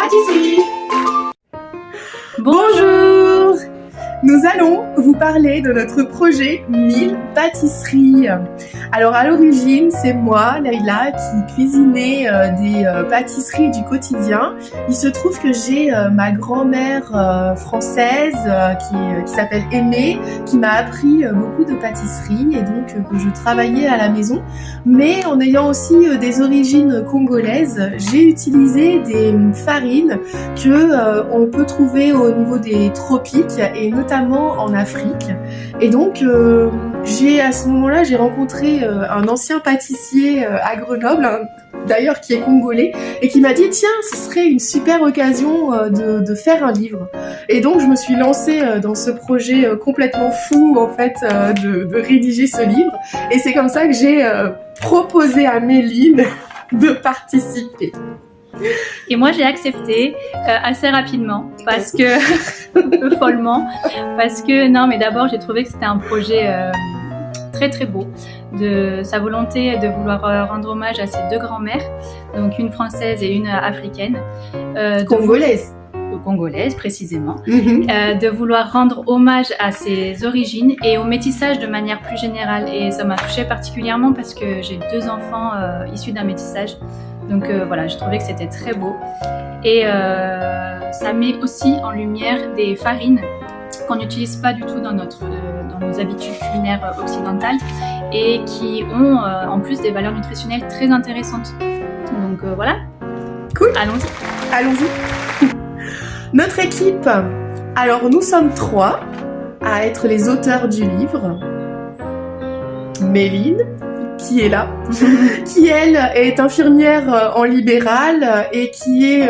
pâtisserie. Bonjour! Nous allons vous parler de notre projet 1000 pâtisseries. Alors à l'origine, c'est moi, Leïla, qui cuisinais des pâtisseries du quotidien. Il se trouve que j'ai ma grand-mère française qui s'appelle Aimée, qui m'a appris beaucoup de pâtisseries et donc que je travaillais à la maison. Mais en ayant aussi des origines congolaises, j'ai utilisé des farines que on peut trouver au niveau des tropiques et notamment en Afrique. Et donc à ce moment-là, j'ai rencontré un ancien pâtissier à Grenoble, d'ailleurs qui est congolais, et qui m'a dit tiens, ce serait une super occasion de faire un livre. Et donc je me suis lancée dans ce projet complètement fou en fait de rédiger ce livre. Et c'est comme ça que j'ai proposé à Méline de participer. Et moi j'ai accepté assez rapidement parce que un peu follement parce que non mais d'abord j'ai trouvé que c'était un projet très très beau, de sa volonté de vouloir rendre hommage à ses deux grands-mères, donc une française et une africaine, congolaise précisément, de vouloir rendre hommage à ses origines et au métissage de manière plus générale. Et ça m'a touchée particulièrement parce que j'ai deux enfants issus d'un métissage. Donc voilà, je trouvais que c'était très beau. Et ça met aussi en lumière des farines qu'on n'utilise pas du tout dans nos habitudes culinaires occidentales et qui ont en plus des valeurs nutritionnelles très intéressantes. Donc voilà. Cool. Allons-y. Allons-y. Notre équipe, alors nous sommes 3 à être les auteurs du livre. Méline, qui est là, qui elle est infirmière en libéral et qui est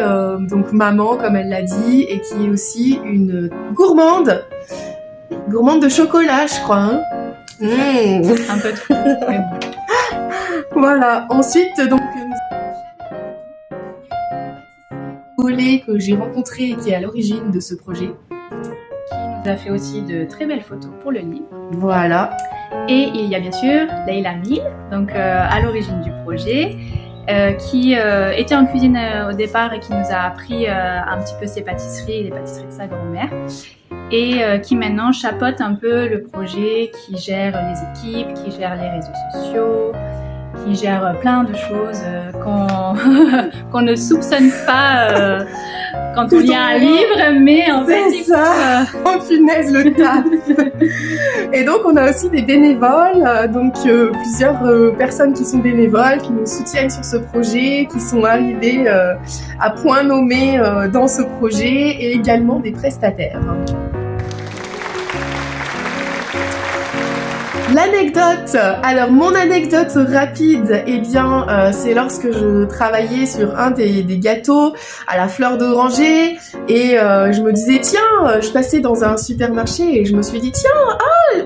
donc maman comme elle l'a dit et qui est aussi une gourmande de chocolat je crois. Hein. Un peu trop. Mais bon. Voilà, ensuite donc que j'ai rencontré et qui est à l'origine de ce projet. Qui nous a fait aussi de très belles photos pour le livre. Voilà. Et il y a bien sûr Leïla Mille, donc à l'origine du projet, qui était en cuisine au départ et qui nous a appris un petit peu ses pâtisseries et les pâtisseries de sa grand-mère. Et qui maintenant chapeaute un peu le projet, qui gère les équipes, qui gère les réseaux sociaux, qui gère plein de choses qu'on ne soupçonne pas quand on lit un livre, mais en fait c'est ça. Oh punaise le taf. Et donc on a aussi des bénévoles, donc plusieurs personnes qui sont bénévoles, qui nous soutiennent sur ce projet, qui sont arrivées à point nommé dans ce projet, et également des prestataires. L'anecdote, alors mon anecdote rapide, eh bien c'est lorsque je travaillais sur un des gâteaux à la fleur d'oranger et je me disais tiens, je passais dans un supermarché et je me suis dit tiens,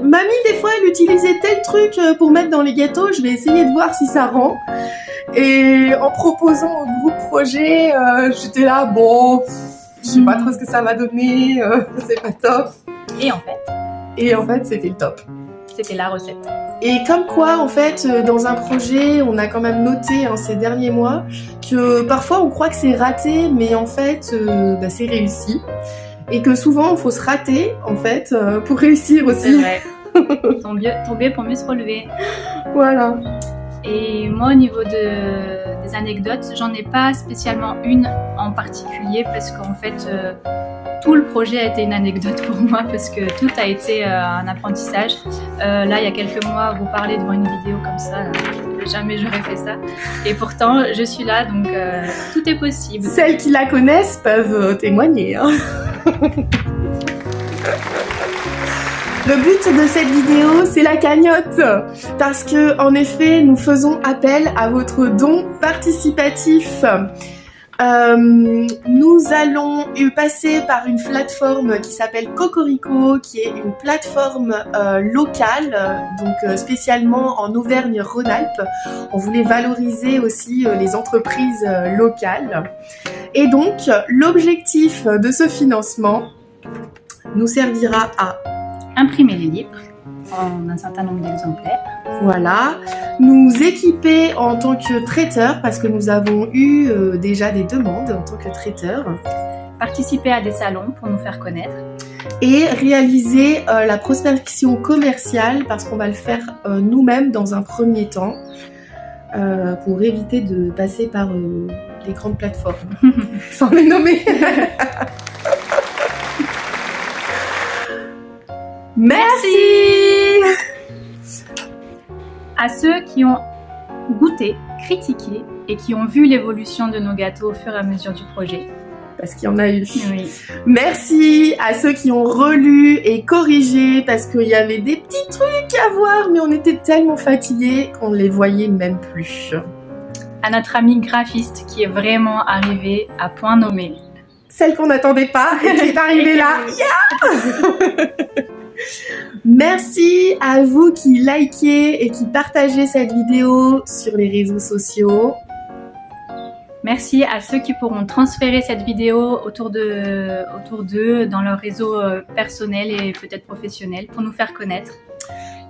mamie des fois elle utilisait tel truc pour mettre dans les gâteaux, je vais essayer de voir si ça rend. Et en proposant au groupe projet, j'étais là bon, je sais pas trop ce que ça va donner, c'est pas top. Et en fait c'était le top. C'était la recette. Et comme quoi, en fait, dans un projet, on a quand même noté ces derniers mois que parfois on croit que c'est raté, mais en fait, c'est réussi. Et que souvent, il faut se rater, en fait, pour réussir aussi. C'est vrai. Tomber pour mieux se relever. Voilà. Et moi, au niveau des anecdotes, j'en ai pas spécialement une en particulier parce qu'en fait, tout le projet a été une anecdote pour moi parce que tout a été un apprentissage. Là, il y a quelques mois, vous parlez devant une vidéo comme ça, jamais j'aurais fait ça. Et pourtant, je suis là, donc tout est possible. Celles qui la connaissent peuvent témoigner. Hein. Le but de cette vidéo, c'est la cagnotte, parce que en effet, nous faisons appel à votre don participatif. Nous allons passer par une plateforme qui s'appelle Cocorico, qui est une plateforme locale, donc spécialement en Auvergne-Rhône-Alpes. On voulait valoriser aussi les entreprises locales. Et donc, l'objectif de ce financement nous servira à imprimer les livres, en un certain nombre d'exemplaires. Voilà, nous équiper en tant que traiteur parce que nous avons eu déjà des demandes en tant que traiteur. Participer à des salons pour nous faire connaître. Et réaliser la prospection commerciale parce qu'on va le faire nous-mêmes dans un premier temps pour éviter de passer par les grandes plateformes, sans les nommer. Merci. À ceux qui ont goûté, critiqué et qui ont vu l'évolution de nos gâteaux au fur et à mesure du projet. Parce qu'il y en a eu. Oui. Merci à ceux qui ont relu et corrigé parce qu'il y avait des petits trucs à voir, mais on était tellement fatigués qu'on ne les voyait même plus. À notre amie graphiste qui est vraiment arrivée à point nommé. Celle qu'on n'attendait pas et qui est arrivée là. Yeah. Merci à vous qui likez et qui partagez cette vidéo sur les réseaux sociaux. Merci à ceux qui pourront transférer cette vidéo autour d'eux dans leur réseau personnel et peut-être professionnel pour nous faire connaître.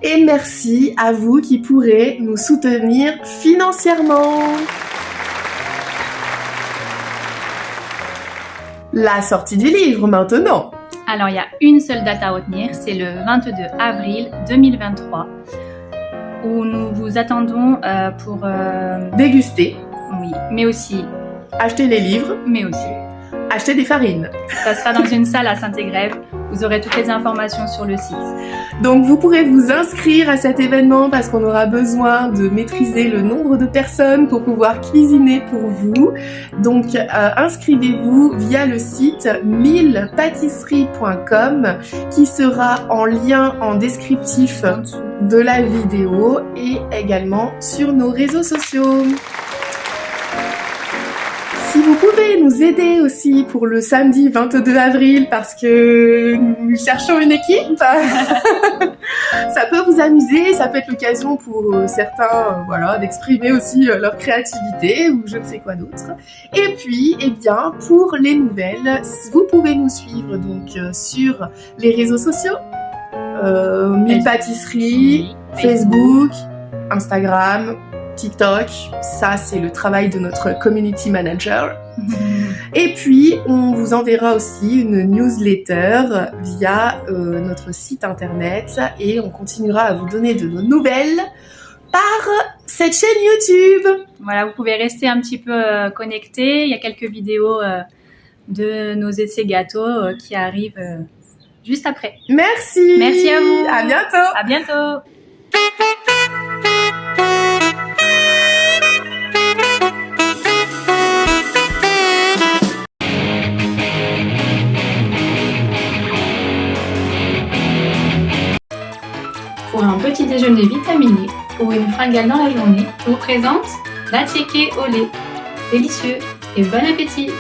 Et merci à vous qui pourrez nous soutenir financièrement. La sortie du livre maintenant. Alors il y a une seule date à retenir, c'est le 22 avril 2023 où nous vous attendons pour déguster. Oui, mais aussi acheter les livres, mais aussi acheter des farines. Ça sera dans une salle à Saint-Égrève. Vous aurez toutes les informations sur le site. Donc vous pourrez vous inscrire à cet événement parce qu'on aura besoin de maîtriser le nombre de personnes pour pouvoir cuisiner pour vous. Donc inscrivez-vous via le site 1000patisseries.com qui sera en lien en descriptif de la vidéo et également sur nos réseaux sociaux. Si vous pouvez nous aider aussi pour le samedi 22 avril parce que nous cherchons une équipe, ça peut vous amuser, ça peut être l'occasion pour certains d'exprimer aussi leur créativité ou je ne sais quoi d'autre. Et puis, pour les nouvelles, vous pouvez nous suivre donc sur les réseaux sociaux, 1000 pâtisseries, Facebook, Instagram, TikTok, ça c'est le travail de notre community manager. Et puis on vous enverra aussi une newsletter via notre site internet et on continuera à vous donner de nos nouvelles par cette chaîne YouTube. Voilà, vous pouvez rester un petit peu connectés. Il y a quelques vidéos de nos essais gâteaux qui arrivent juste après. Merci. Merci à vous. À bientôt. À bientôt. Pour un petit déjeuner vitaminé ou une fringale dans la journée, je vous présente la tchéké au lait. Délicieux et bon appétit!